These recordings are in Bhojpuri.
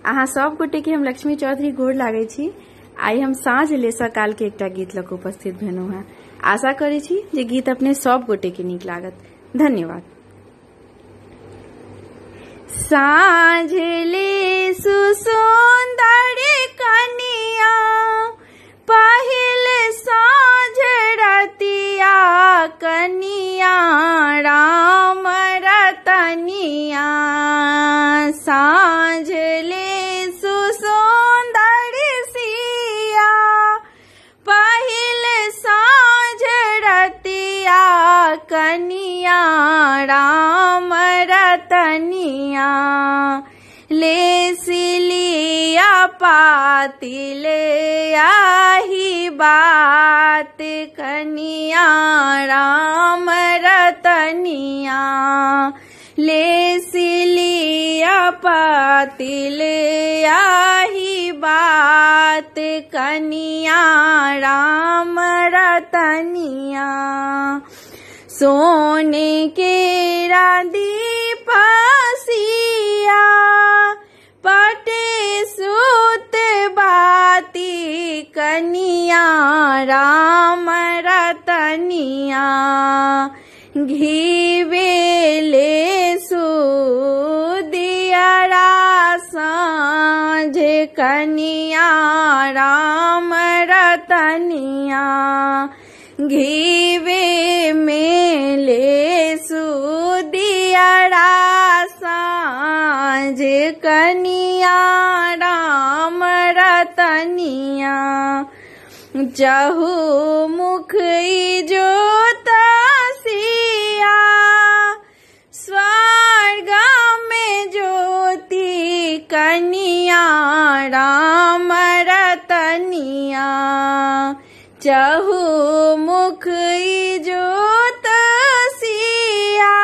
अहाँ सब गोटे के हम लक्ष्मी चौधरी गोर लागे छी। आई हम साँझ लेसा काल के एकटा गीत लक उपस्थित भेलहुँ हैं। आशा करे छी जे गीत अपने सब गोटे के नीक लागत। धन्यवाद। साँझ ले सुसुंदर कनिया पहिल साँझ रतिया कनिया राम रतनिया। साँझ ले सुसुंदर सिया पहिल साँझ रतिया कनिया राम रतनिया। ले सिलिया पातिल आही बात कनिया राम रतनिया। ले सिलिया पातिल आही बात कनिया राम रतनिया। सोने के दीप सिया पटे सूत बाती कनिया राम रतनिया। घीवेले सुदियरा साँझ कनिया राम रतनिया। घीवे मेले सुदियरा साँझ कनिया राम रतनिया। जहु मुख इजोत सिया स्वर्ग में ज्योति कनिया राम रतनिया। चहु मुख इजोत सिया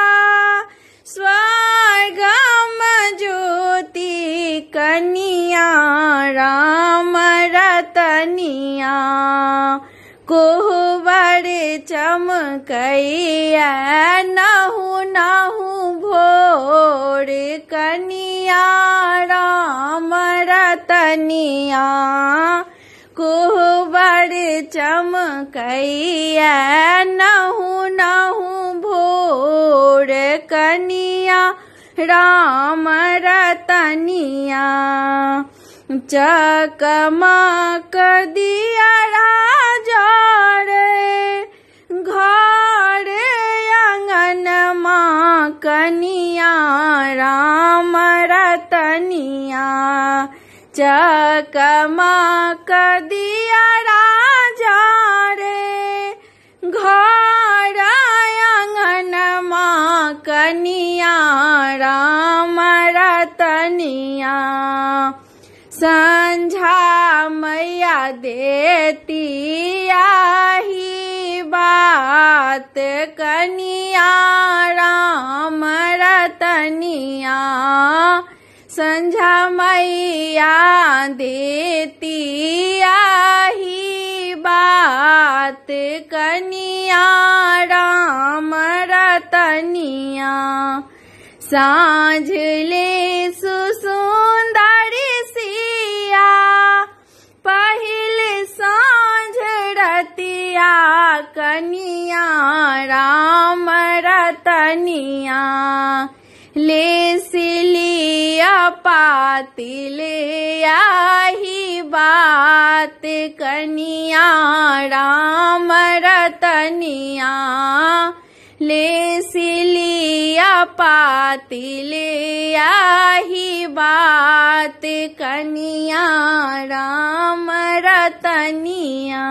स्वर्गम ज्योति कनिया राम रतनिया। कोहबर चमकैया नहु नहु भोर कनिया राम रतनिया। कोहबर चमकैया नहु नहु भोर कनिया राम रतनिया। चकमक दियरा जरे घर आंगन माँ कनिया राम रतनिया। चकमक दियरा जरे घर आंगन माँ कनिया राम रतनिया। संझा मैया देती आही बात कनिया राम रतनिया। संझा मैया देती आही बात कनिया राम रतनिया। साँझ ले सुसुंदर सिया पहिल साँझ रतिया कनिया राम रतनिया। ले सिलिया पातिल आही बात कनिया राम रतनिया। ले सिलिया पातिल आही बात कनिया राम रतनिया।